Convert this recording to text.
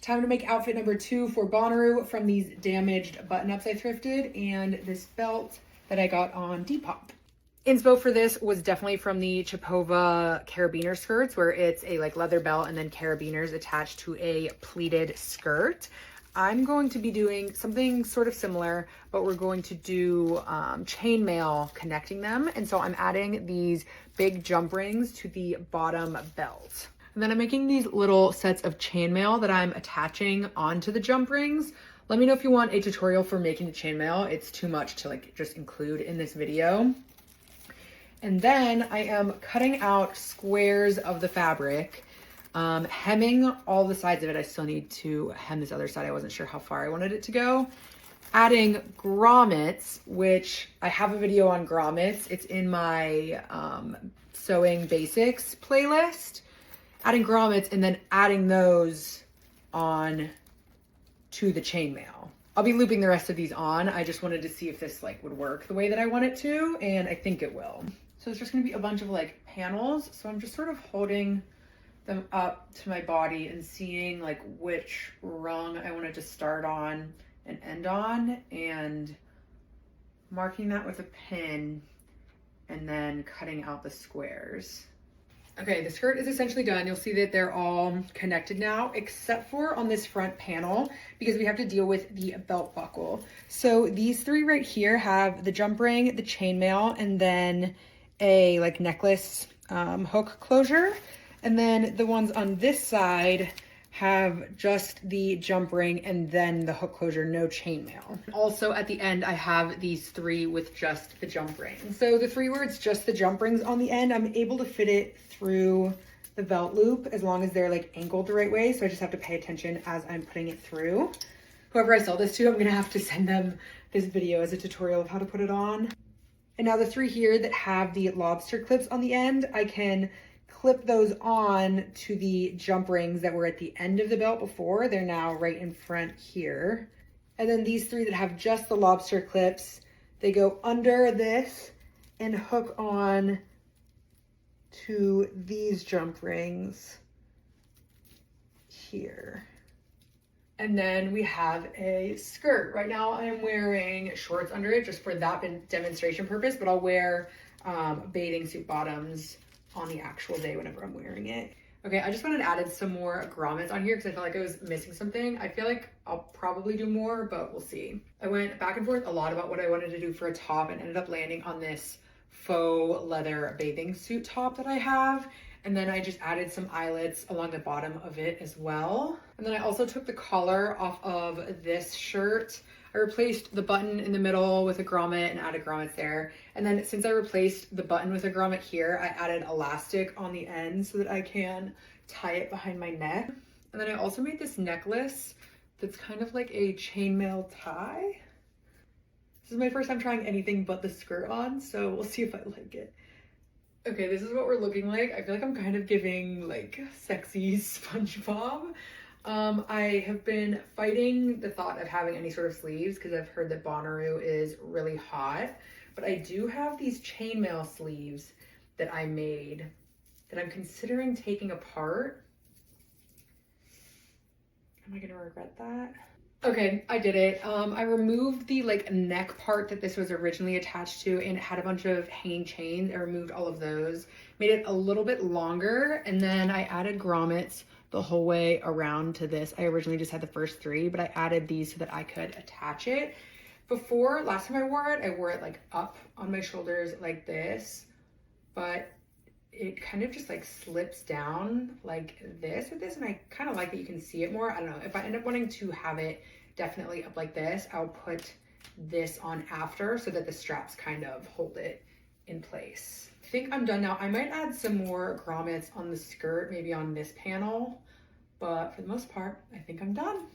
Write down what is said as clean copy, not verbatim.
Time to make outfit number 2 for Bonnaroo from these damaged button-ups I thrifted and this belt that I got on Depop. Inspo for this was definitely from the Chipova carabiner skirts, where it's a like leather belt and then carabiners attached to a pleated skirt. I'm going to be doing something sort of similar, but we're going to do chainmail connecting them. And so I'm adding these big jump rings to the bottom belt. And then I'm making these little sets of chainmail that I'm attaching onto the jump rings. Let me know if you want a tutorial for making the chainmail. It's too much to like just include in this video. And then I am cutting out squares of the fabric, hemming all the sides of it. I still need to hem this other side. I wasn't sure how far I wanted it to go. Adding grommets, which I have a video on grommets. It's in my sewing basics playlist. Adding grommets and then adding those on to the chainmail. I'll be looping the rest of these on. I just wanted to see if this like would work the way that I want it to, and I think it will. So it's just gonna be a bunch of like panels. So I'm just sort of holding them up to my body and seeing like which rung I wanted to start on and end on, and marking that with a pin and then cutting out the squares. Okay, the skirt is essentially done. You'll see that they're all connected now, except for on this front panel, because we have to deal with the belt buckle. So these 3 right here have the jump ring, the chainmail, and then a like necklace hook closure. And then the ones on this side have just the jump ring and then the hook closure, no chainmail. Also at the end, I have these 3 with just the jump ring. So the 3 where it's just the jump rings on the end, I'm able to fit it through the belt loop as long as they're like angled the right way. So I just have to pay attention as I'm putting it through. Whoever I sell this to, I'm gonna have to send them this video as a tutorial of how to put it on. And now the 3 here that have the lobster clips on the end, I can clip those on to the jump rings that were at the end of the belt before. They're now right in front here. And then these 3 that have just the lobster clips, they go under this and hook on to these jump rings here. And then we have a skirt. Right now I am wearing shorts under it just for that demonstration purpose, but I'll wear bathing suit bottoms on the actual day whenever I'm wearing it. Okay, I just went and added some more grommets on here because I felt like I was missing something. I feel like I'll probably do more, but we'll see. I went back and forth a lot about what I wanted to do for a top and ended up landing on this faux leather bathing suit top that I have. And then I just added some eyelets along the bottom of it as well. And then I also took the collar off of this shirt. I replaced the button in the middle with a grommet and added grommets there. And then since I replaced the button with a grommet here, I added elastic on the end so that I can tie it behind my neck. And then I also made this necklace that's kind of like a chainmail tie. This is my first time trying anything but the skirt on, so we'll see if I like it. Okay, this is what we're looking like. I feel like I'm kind of giving like sexy SpongeBob. I have been fighting the thought of having any sort of sleeves because I've heard that Bonnaroo is really hot, but I do have these chainmail sleeves that I made that I'm considering taking apart. Am I gonna regret that? Okay, I did it. I removed the like neck part that this was originally attached to, and it had a bunch of hanging chains. I removed all of those, made it a little bit longer, and then I added grommets the whole way around to this. I originally just had the first 3, but I added these so that I could attach it. Before, last time I wore it like up on my shoulders like this, but it kind of just like slips down like this with this, and I kind of like that you can see it more. I don't know, if I end up wanting to have it definitely up like this, I'll put this on after so that the straps kind of hold it in place. I think I'm done now. I might add some more grommets on the skirt, maybe on this panel, but for the most part, I think I'm done.